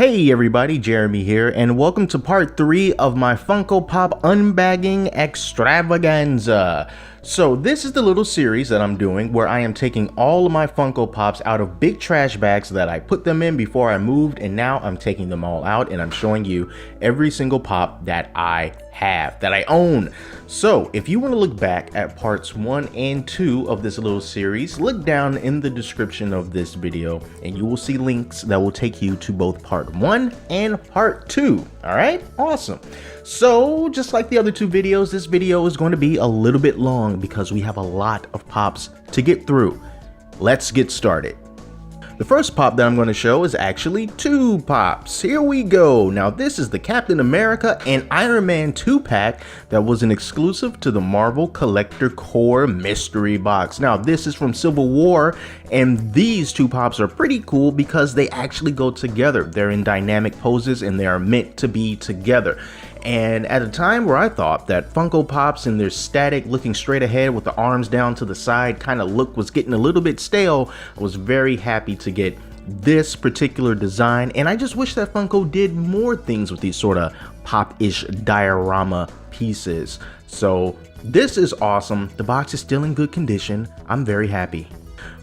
Hey everybody, Jeremy here, and welcome to part 3 of my Funko Pop Unbagging Extravaganza. So this is the little series that I'm doing where I am taking all of my Funko Pops out of big trash bags that I put them in before I moved, and now I'm taking them all out and I'm showing you every single pop that I have, that I own. So if you want to look back at parts 1 and 2 of this little series, look down in the description of this video and you will see links that will take you to both part 1 and part 2. All right, awesome. So just like the other two videos, this video is going to be a little bit long because we have a lot of pops to get through. Let's get started. The first pop that I'm going to show is actually two pops. Here we go. Now this is the Captain America and Iron Man 2-pack that was an exclusive to the Marvel Collector Core mystery box. Now this is from Civil War, and these two pops are pretty cool because they actually go together. They're in dynamic poses and they are meant to be together. And at a time where I thought that Funko Pops and their static looking straight ahead with the arms down to the side kind of look was getting a little bit stale, I was very happy to get this particular design, and I just wish that Funko did more things with these sort of pop-ish diorama pieces. So this is awesome. The box is still in good condition. I'm very happy.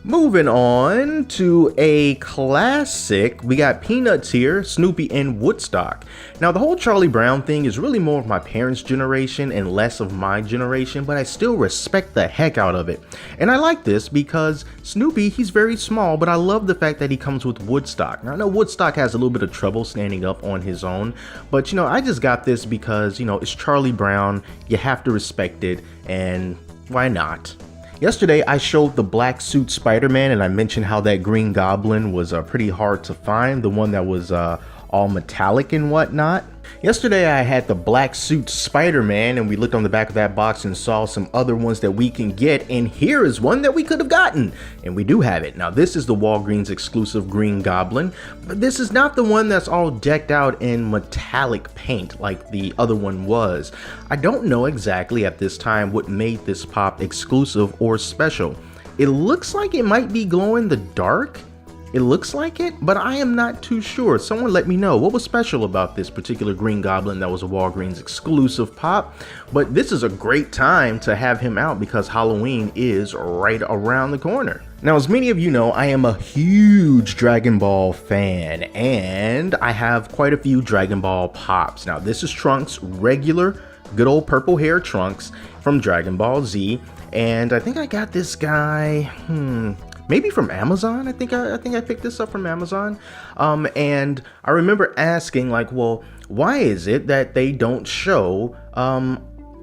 Moving on to a classic, we got Peanuts here, Snoopy, and Woodstock. Now the whole Charlie Brown thing is really more of my parents' generation and less of my generation, but I still respect the heck out of it. And I like this because Snoopy, he's very small, but I love the fact that he comes with Woodstock. Now I know Woodstock has a little bit of trouble standing up on his own, but I just got this because, it's Charlie Brown, you have to respect it, and why not? Yesterday, I showed the black suit Spider-Man, and I mentioned how that Green Goblin was pretty hard to find, the one that was all metallic and whatnot. Yesterday, I had the black suit Spider-Man, and we looked on the back of that box and saw some other ones that we can get, and here is one that we could have gotten, and we do have it. Now, this is the Walgreens exclusive Green Goblin, but this is not the one that's all decked out in metallic paint like the other one was. I don't know exactly at this time what made this pop exclusive or special. It looks like it might be glow in the dark. It looks like it, but I am not too sure. Someone let me know what was special about this particular Green Goblin that was a Walgreens exclusive pop. But this is a great time to have him out because Halloween is right around the corner. Now, as many of you know, I am a huge Dragon Ball fan, and I have quite a few Dragon Ball pops. Now, this is Trunks, regular, good old purple hair Trunks from Dragon Ball Z. And I think I got this guy, maybe from Amazon. I think I picked this up from Amazon. And I remember asking, like, well, why is it that they don't show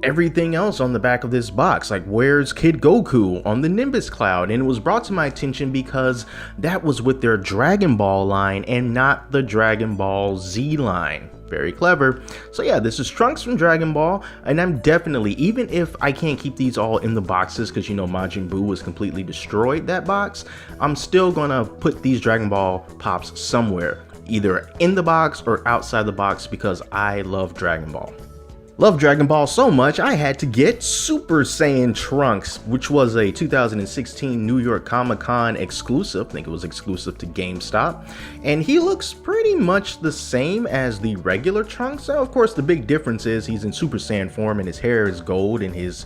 everything else on the back of this box? Like, where's Kid Goku on the Nimbus Cloud? And it was brought to my attention because that was with their Dragon Ball line and not the Dragon Ball Z line. Very clever. So yeah, this is Trunks from Dragon Ball, and I'm definitely, even if I can't keep these all in the boxes because Majin Buu was completely destroyed that box, I'm still gonna put these Dragon Ball pops somewhere, either in the box or outside the box, because I love Dragon Ball. Love Dragon Ball so much, I had to get Super Saiyan Trunks, which was a 2016 New York Comic-Con exclusive. I think it was exclusive to GameStop. And he looks pretty much the same as the regular Trunks. So of course, the big difference is he's in Super Saiyan form and his hair is gold and his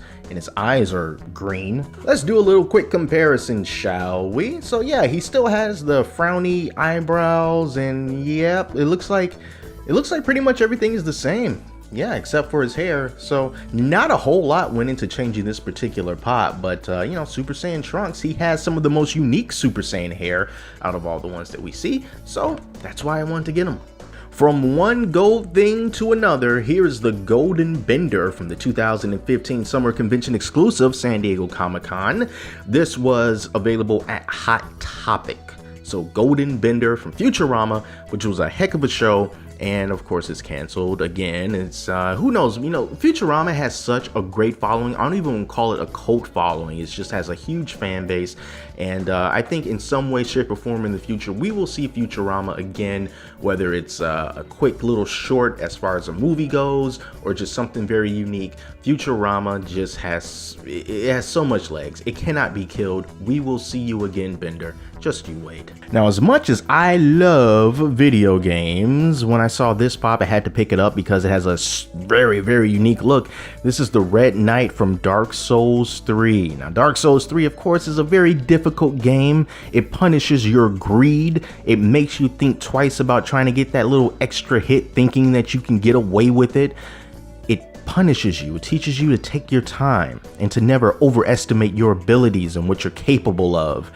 eyes are green. Let's do a little quick comparison, shall we? So yeah, he still has the frowny eyebrows, and yep, it looks like pretty much everything is the same. Yeah, except for his hair. So not a whole lot went into changing this particular pop, but Super Saiyan Trunks, he has some of the most unique Super Saiyan hair out of all the ones that we see, so that's why I wanted to get him. From one gold thing to another, here's the Golden Bender from the 2015 Summer Convention exclusive San Diego Comic-Con. This was available at Hot Topic. So Golden Bender from Futurama, which was a heck of a show. And of course it's canceled again. It's who knows, Futurama has such a great following. I don't even call it a cult following. It just has a huge fan base, and I think in some way, shape, or form in the future we will see Futurama again, whether it's a quick little short as far as a movie goes or just something very unique. Futurama just has so much legs. It cannot be killed. We will see you again, Bender. Just you wait. Now, as much as I love video games, when I saw this pop, I had to pick it up because it has a very, very unique look. This is the Red Knight from Dark Souls 3. Now, Dark Souls 3, of course, is a very difficult game. It punishes your greed. It makes you think twice about trying to get that little extra hit, thinking that you can get away with it. It punishes you. It teaches you to take your time and to never overestimate your abilities and what you're capable of.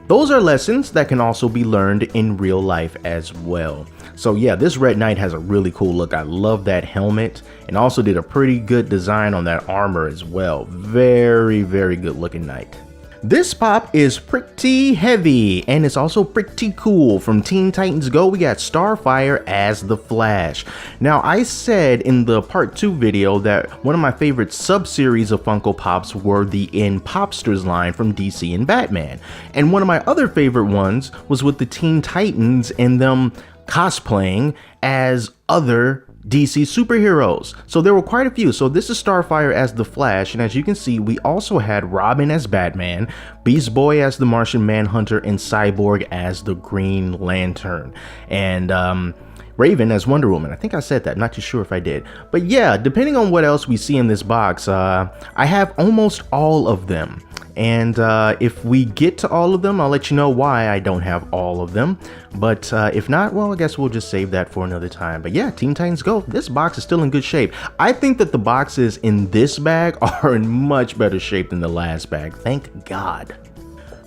Those are lessons that can also be learned in real life as well. So yeah, this Red Knight has a really cool look. I love that helmet, and also did a pretty good design on that armor as well. Very, very good looking knight. This pop is pretty heavy, and it's also pretty cool. From Teen Titans Go, we got Starfire as the Flash. Now, I said in the part 2 video that one of my favorite sub-series of Funko Pops were the In Popsters line from DC and Batman. And one of my other favorite ones was with the Teen Titans and them cosplaying as other DC superheroes. So there were quite a few. So this is Starfire as the Flash, and as you can see, we also had Robin as Batman, Beast Boy as the Martian Manhunter, and Cyborg as the Green Lantern, and Raven as Wonder Woman. I think I said that, not too sure if I did. But yeah, depending on what else we see in this box, I have almost all of them. And if we get to all of them, I'll let you know why I don't have all of them. But if not, well, I guess we'll just save that for another time. But yeah, Teen Titans Go, this box is still in good shape. I think that the boxes in this bag are in much better shape than the last bag. Thank God.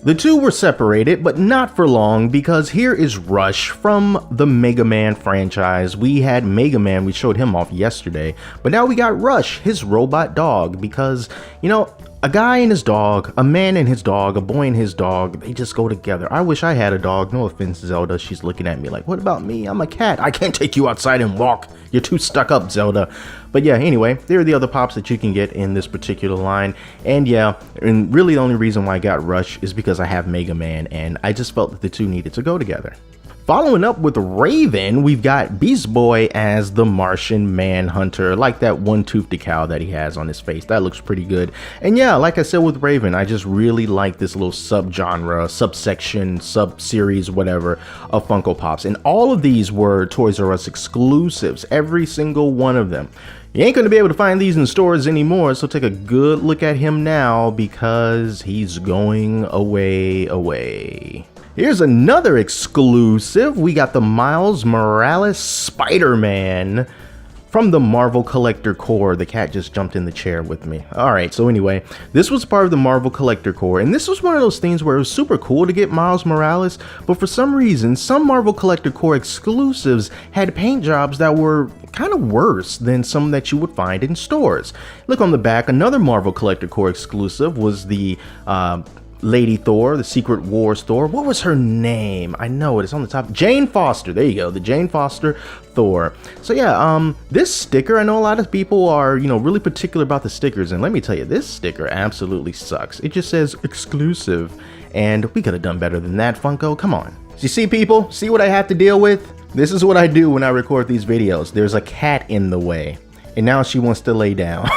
The two were separated, but not for long, because here is Rush from the Mega Man franchise. We had Mega Man, we showed him off yesterday, but now we got Rush, his robot dog, because, you know, a guy and his dog, a man and his dog, a boy and his dog, they just go together. I wish I had a dog. No offense, Zelda. She's looking at me like, what about me? I'm a cat. I can't take you outside and walk. You're too stuck up, Zelda. But yeah, anyway, there are the other pops that you can get in this particular line. And yeah, and really the only reason why I got Rush is because I have Mega Man, and I just felt that the two needed to go together. Following up with Raven, we've got Beast Boy as the Martian Manhunter. Like that one-tooth decal that he has on his face. That looks pretty good. And yeah, like I said with Raven, I just really like this little subgenre, subsection, sub-series, whatever, of Funko Pops. And all of these were Toys R Us exclusives. Every single one of them. You ain't going to be able to find these in stores anymore, so take a good look at him now because he's going away. Here's another exclusive. We got the Miles Morales Spider-Man from the Marvel Collector Core. The cat just jumped in the chair with me. All right, so anyway, this was part of the Marvel Collector Core, and this was one of those things where it was super cool to get Miles Morales, but for some reason, some Marvel Collector Core exclusives had paint jobs that were kind of worse than some that you would find in stores. Look on the back, another Marvel Collector Core exclusive was the Lady Thor, the Secret Wars Thor. What was her name? I know it. It's on the top. Jane Foster. There you go. The Jane Foster Thor. So yeah, this sticker, I know a lot of people are, you know, really particular about the stickers. And let me tell you, this sticker absolutely sucks. It just says exclusive. And we could have done better than that, Funko. Come on. You see, people? See what I have to deal with? This is what I do when I record these videos. There's a cat in the way. And now she wants to lay down.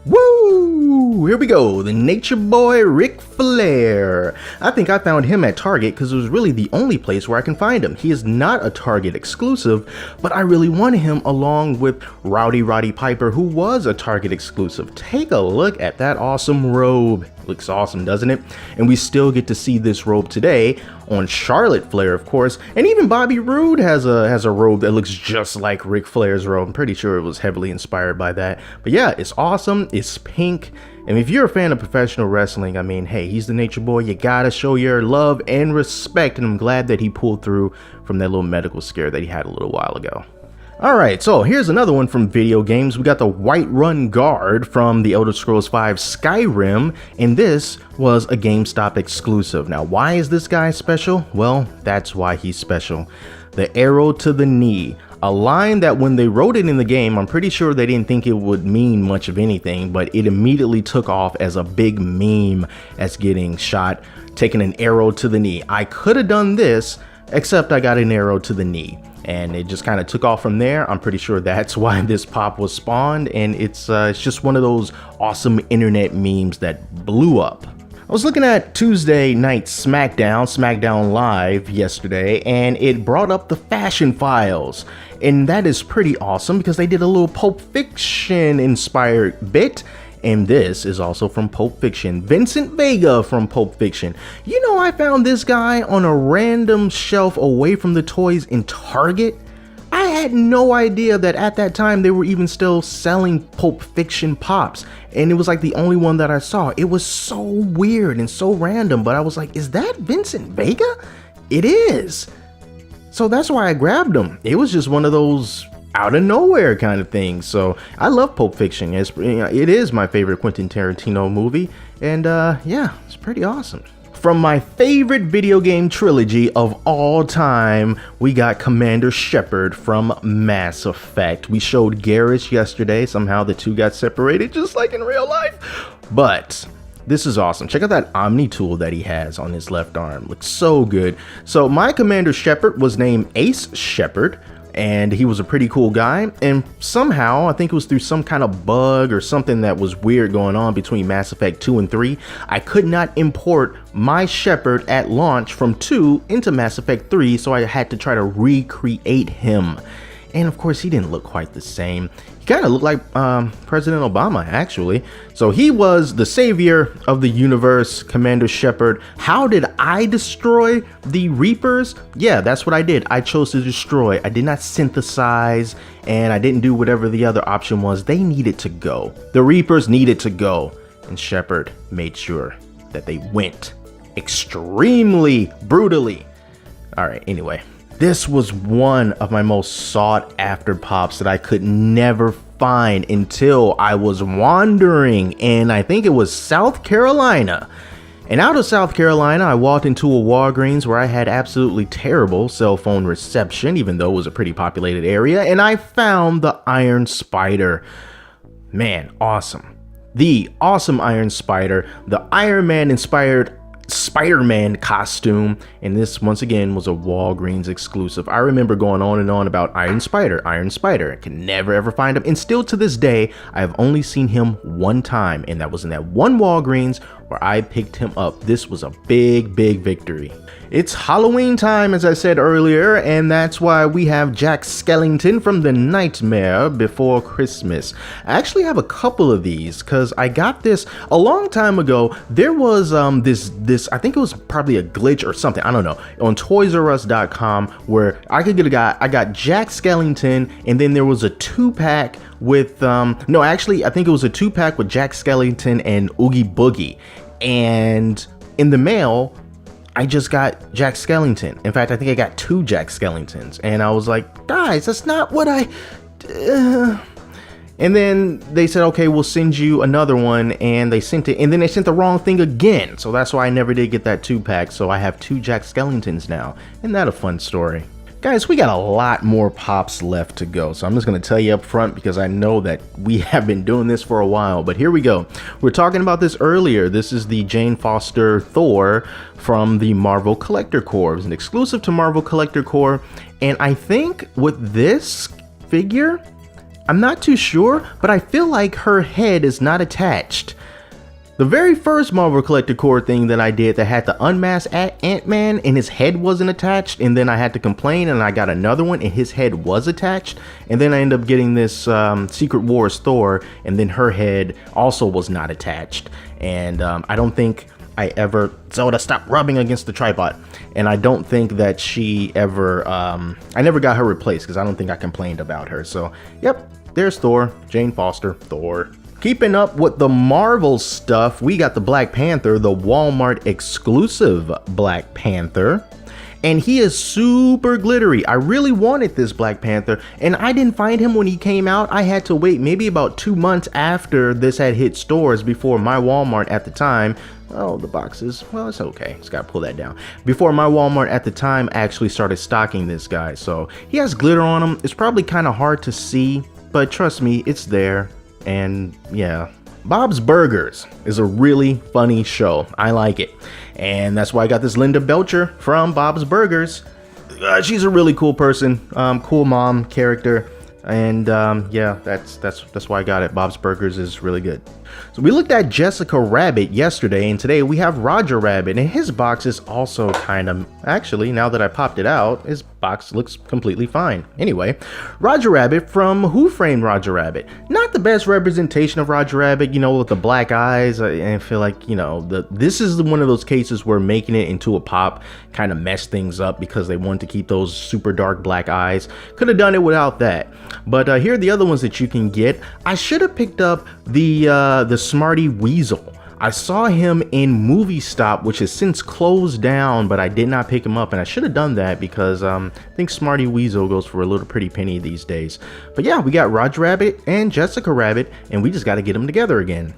Woo! Here we go, the Nature Boy Ric Flair. I think I found him at Target because it was really the only place where I can find him. He is not a Target exclusive, but I really wanted him along with Rowdy Roddy Piper, who was a Target exclusive. Take a look at that awesome robe. Looks awesome, doesn't it? And we still get to see this robe today on Charlotte Flair, of course. And even Bobby Roode has a robe that looks just like Ric Flair's robe. I'm pretty sure it was heavily inspired by that. But yeah, it's awesome. It's pink. And if you're a fan of professional wrestling, I mean, hey, he's the Nature Boy. You gotta show your love and respect. And I'm glad that he pulled through from that little medical scare that he had a little while ago. Alright, so here's another one from video games. We got the Whiterun Guard from the Elder Scrolls V Skyrim, and this was a GameStop exclusive. Now, why is this guy special? Well, that's why he's special. The arrow to the knee. A line that when they wrote it in the game, I'm pretty sure they didn't think it would mean much of anything, but it immediately took off as a big meme as getting shot, taking an arrow to the knee. I could have done this, except I got an arrow to the knee. And it just kind of took off from there. I'm pretty sure that's why this pop was spawned, and it's just one of those awesome internet memes that blew up. I was looking at Tuesday night SmackDown Live yesterday, and it brought up the Fashion Files. And that is pretty awesome because they did a little Pulp Fiction inspired bit. And this is also from Pulp Fiction. Vincent Vega from Pulp Fiction. You know, I found this guy on a random shelf away from the toys in Target. I had no idea that at that time they were even still selling Pulp Fiction pops. And it was like the only one that I saw. It was so weird and so random, but I was like, is that Vincent Vega? It is. So that's why I grabbed him. It was just one of those out of nowhere kind of things. So I love Pulp Fiction. It is my favorite Quentin Tarantino movie. And yeah, it's pretty awesome. From my favorite video game trilogy of all time, we got Commander Shepard from Mass Effect. We showed Garrus yesterday. Somehow the two got separated just like in real life. But this is awesome. Check out that Omni tool that he has on his left arm. Looks so good. So my Commander Shepard was named Ace Shepard. And he was a pretty cool guy, and somehow, I think it was through some kind of bug or something that was weird going on between Mass Effect 2 and 3, I could not import my Shepard at launch from 2 into Mass Effect 3, so I had to try to recreate him. And of course, he didn't look quite the same. He kind of looked like President Obama, actually. So he was the savior of the universe, Commander Shepard. How did I destroy the Reapers? Yeah, that's what I did. I chose to destroy. I did not synthesize, and I didn't do whatever the other option was. They needed to go. The Reapers needed to go. And Shepard made sure that they went extremely brutally. All right, anyway. This was one of my most sought after pops that I could never find until I was wandering in, I think it was South Carolina. And out of South Carolina, I walked into a Walgreens where I had absolutely terrible cell phone reception, even though it was a pretty populated area, and I found the Iron Spider. Man, awesome. The awesome Iron Spider, the Iron Man inspired Spider-Man costume, and this once again was a Walgreens exclusive. I remember going on and on about Iron Spider. I can never ever find him, and still to this day I have only seen him one time, and that was in that one Walgreens where I picked him up. This was a big victory. It's Halloween time, as I said earlier, and that's why we have Jack Skellington from The Nightmare Before Christmas. I actually have a couple of these because I got this a long time ago. There was this I think it was probably a glitch or something, I don't know, on ToysRUs.com where I could get I got Jack Skellington, and then there was a 2-pack with no, actually I think it was a 2-pack with Jack Skellington and Oogie Boogie, and in the mail I just got Jack Skellington. In fact, I think I got 2 Jack Skellingtons, and I was like, guys, that's not what I and then they said, okay, we'll send you another one, and they sent it, and then they sent the wrong thing again. So that's why I never did get that 2-pack. So I have 2 Jack Skellingtons now. Isn't that a fun story? Guys, we got a lot more pops left to go, so I'm just going to tell you up front because I know that we have been doing this for a while, but here we go. We're talking about this earlier. This is the Jane Foster Thor from the Marvel Collector Corps. It was an exclusive to Marvel Collector Corps, and I think with this figure, I'm not too sure, but I feel like her head is not attached. The very first Marvel Collector Corps thing that I did that had the unmasked Ant-Man and his head wasn't attached, and then I had to complain and I got another one and his head was attached, and then I ended up getting this Secret Wars Thor, and then her head also was not attached, and I don't think I ever, Zelda, stop rubbing against the tripod, and I don't think that she ever, I never got her replaced because I don't think I complained about her. So yep, there's Thor, Jane Foster, Thor. Keeping up with the Marvel stuff, we got the Black Panther, the Walmart exclusive Black Panther. And he is super glittery. I really wanted this Black Panther, and I didn't find him when he came out. I had to wait maybe about 2 months after this had hit stores before my Walmart at the time. Oh, the boxes, well, it's okay. Just gotta pull that down. Before my Walmart at the time actually started stocking this guy. So he has glitter on him. It's probably kind of hard to see, but trust me, it's there. And yeah, Bob's Burgers is a really funny show. I like it. And that's why I got this Linda Belcher from Bob's Burgers. She's a really cool person, cool mom character. And yeah, that's why I got it. Bob's Burgers is really good. So we looked at Jessica Rabbit yesterday, and today we have Roger Rabbit, and his box is also kind of, actually, now that I popped it out, his box looks completely fine. Anyway, Roger Rabbit from Who Framed Roger Rabbit. Not the best representation of Roger Rabbit, you know, with the black eyes. I feel like, you know, this is one of those cases where making it into a pop kind of messed things up because they wanted to keep those super dark black eyes. Could have done it without that. But here are the other ones that you can get. I should have picked up the Smarty Weasel. I saw him in Movie Stop, which has since closed down, but I did not pick him up, and I should have done that because I think Smarty Weasel goes for a little pretty penny these days. But yeah, we got Roger Rabbit and Jessica Rabbit, and we just got to get them together again.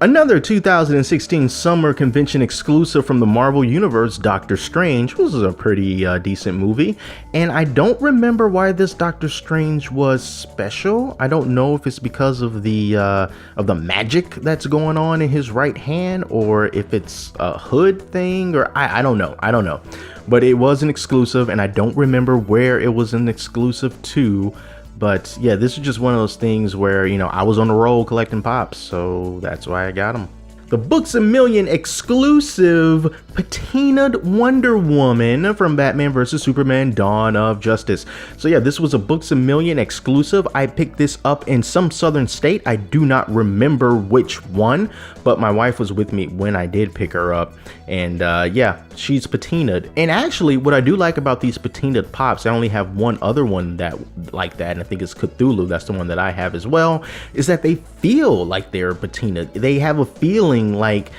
Another 2016 summer convention exclusive from the Marvel Universe, Doctor Strange, was a pretty decent movie, and I don't remember why this Doctor Strange was special. I don't know if it's because of the magic that's going on in his right hand, or if it's a hood thing, or I don't know. But it was an exclusive, and I don't remember where it was an exclusive to. But yeah, this is just one of those things where, you know, I was on the roll collecting pops, so that's why I got them. The Books A Million exclusive patinaed Wonder Woman from Batman vs. Superman Dawn of Justice. So yeah, this was a Books A Million exclusive. I picked this up in some southern state. I do not remember which one, but my wife was with me when I did pick her up. And yeah, she's patinaed. And actually, what I do like about these patinaed pops, I only have one other one like that, and I think it's Cthulhu. That's the one that I have as well, is that they feel like they're patinaed. They have a feeling like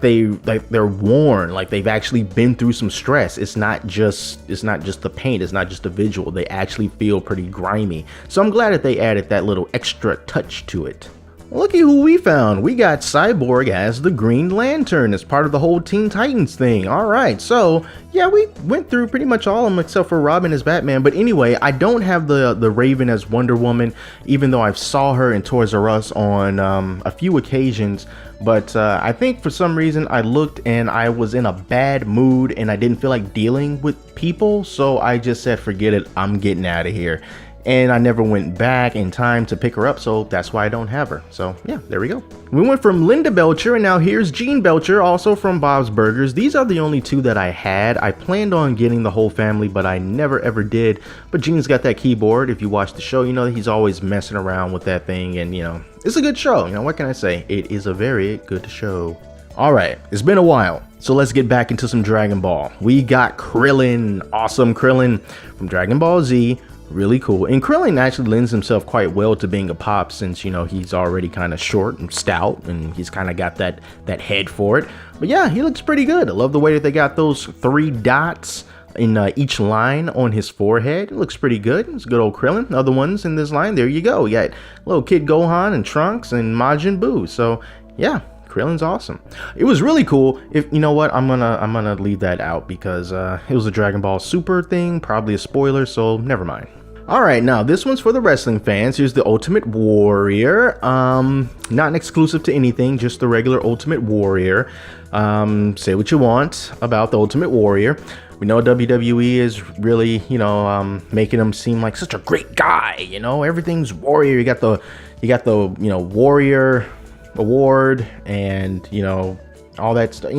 they're worn, like they've actually been through some stress. It's not just the paint, it's not just the visual. They actually feel pretty grimy. So I'm glad that they added that little extra touch to it. Looky who we found. We got Cyborg as the Green Lantern as part of the whole Teen Titans thing. All right, so yeah, we went through pretty much all of them except for Robin as Batman. But anyway, I don't have the Raven as Wonder Woman, even though I've saw her in Toys R Us on a few occasions. But I think for some reason I looked and I was in a bad mood and I didn't feel like dealing with people. So I just said, forget it, I'm getting out of here. And I never went back in time to pick her up, so that's why I don't have her. So yeah, there we go. We went from Linda Belcher, and now here's Jean Belcher, also from Bob's Burgers. These are the only two that I had. I planned on getting the whole family, but I never ever did. But Jean's got that keyboard. If you watch the show, you know that he's always messing around with that thing, and you know, it's a good show. You know, what can I say? It is a very good show. All right, it's been a while, so let's get back into some Dragon Ball. We got Krillin, awesome Krillin from Dragon Ball Z. Really cool. And Krillin actually lends himself quite well to being a pop, since, you know, he's already kind of short and stout and he's kind of got that head for it. But yeah, he looks pretty good. I love the way that they got those 3 dots in each line on his forehead. It looks pretty good. It's good old Krillin. Other ones in this line, there you go. You got little Kid Gohan and Trunks and Majin Buu. So yeah, Krillin's awesome. It was really cool. If you know what, I'm gonna leave that out because it was a Dragon Ball Super thing, probably a spoiler, so never mind. All right, now this one's for the wrestling fans. Here's the Ultimate Warrior. Not an exclusive to anything, just the regular Ultimate Warrior. Say what you want about the Ultimate Warrior. We know WWE is really, you know, making him seem like such a great guy. You know, everything's Warrior. You got the you know, Warrior Award, and you know, all that stuff.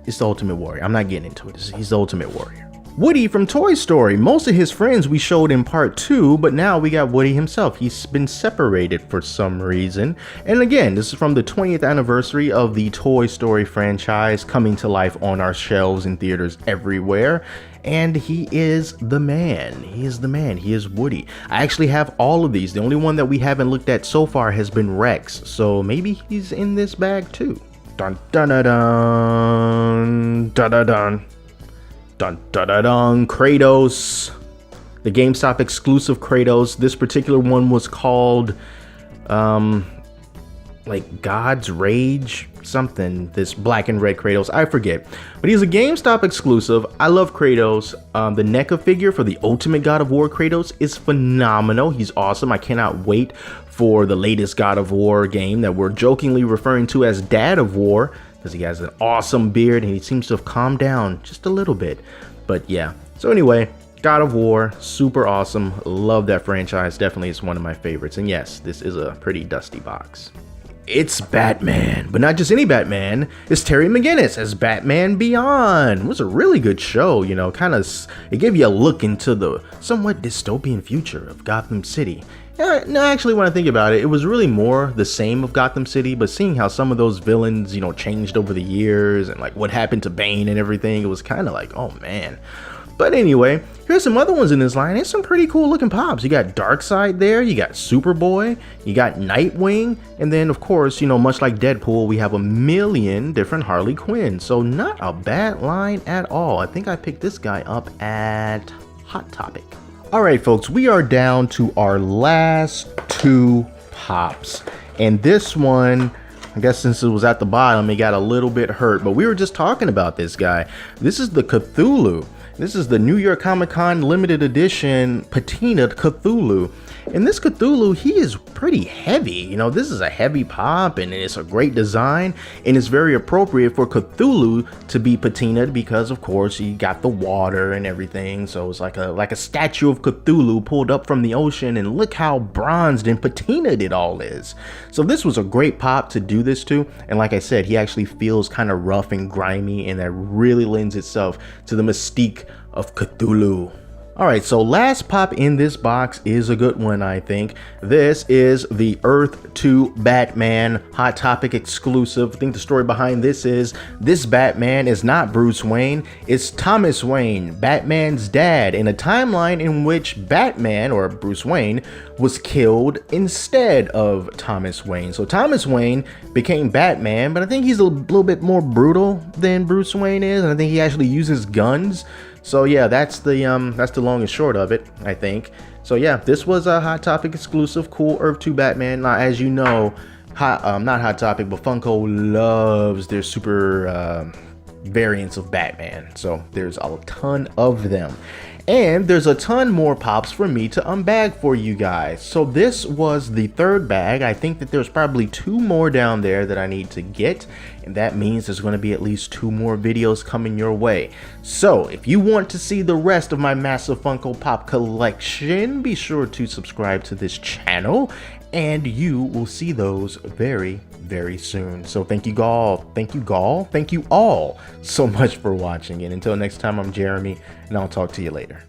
It's the Ultimate Warrior. I'm not getting into it. He's the Ultimate Warrior. Woody from Toy Story. Most of his friends we showed in part 2, but now we got Woody himself. He's been separated for some reason. And again, this is from the 20th anniversary of the Toy Story franchise coming to life on our shelves in theaters everywhere. And he is the man. He is the man. He is Woody. I actually have all of these. The only one that we haven't looked at so far has been Rex. So maybe he's in this bag too. Dun dun dun dun dun dun dun. Dun dun dun dun. Kratos, the GameStop exclusive Kratos. This particular one was called like God's Rage something, this black and red Kratos, I forget, but he's a GameStop exclusive. I love Kratos. The NECA figure for the Ultimate God of War Kratos is phenomenal. He's awesome. I cannot wait for the latest God of War game that we're jokingly referring to as Dad of War, because he has an awesome beard and he seems to have calmed down just a little bit. But yeah, so anyway, God of War, super awesome. Love that franchise. Definitely is one of my favorites. And yes, this is a pretty dusty box. It's Batman, but not just any Batman. It's Terry McGinnis as Batman Beyond. It was a really good show, you know, it gave you a look into the somewhat dystopian future of Gotham City. Yeah, no, actually, when I think about it, it was really more the same of Gotham City, but seeing how some of those villains, you know, changed over the years and like what happened to Bane and everything, it was kind of like, oh man. But anyway, here's some other ones in this line. It's some pretty cool looking pops. You got Darkseid there, you got Superboy, you got Nightwing, and then of course, you know, much like Deadpool, we have a million different Harley Quinn. So not a bad line at all. I think I picked this guy up at Hot Topic. Alright folks, we are down to our last two pops. And this one, I guess since it was at the bottom, it got a little bit hurt. But we were just talking about this guy. This is the Cthulhu. This is the New York Comic Con limited edition patinaed Cthulhu. And this Cthulhu, he is pretty heavy. You know, this is a heavy pop and it's a great design. And it's very appropriate for Cthulhu to be patinaed because, of course, you got the water and everything. So it's like a statue of Cthulhu pulled up from the ocean. And look how bronzed and patinaed it all is. So this was a great pop to do this to. And like I said, he actually feels kind of rough and grimy. And that really lends itself to the mystique of Cthulhu. Alright, so last pop in this box is a good one, I think. This is the Earth 2 Batman Hot Topic exclusive. I think the story behind this is this Batman is not Bruce Wayne, it's Thomas Wayne, Batman's dad, in a timeline in which Batman, or Bruce Wayne, was killed instead of Thomas Wayne. So Thomas Wayne became Batman, but I think he's a little bit more brutal than Bruce Wayne is, and I think he actually uses guns. So yeah, that's the long and short of it, I think. So yeah, this was a Hot Topic exclusive, cool Earth 2 Batman. Now, as you know, not Hot Topic, but Funko loves their super variants of Batman. So there's a ton of them. And there's a ton more pops for me to unbag for you guys. So this was the third bag. I think that there's probably two more down there that I need to get. And that means there's going to be at least two more videos coming your way. So if you want to see the rest of my massive Funko Pop collection, be sure to subscribe to this channel. And you will see those very, very soon. So thank you all so much for watching. And until next time, I'm Jeremy, and I'll talk to you later.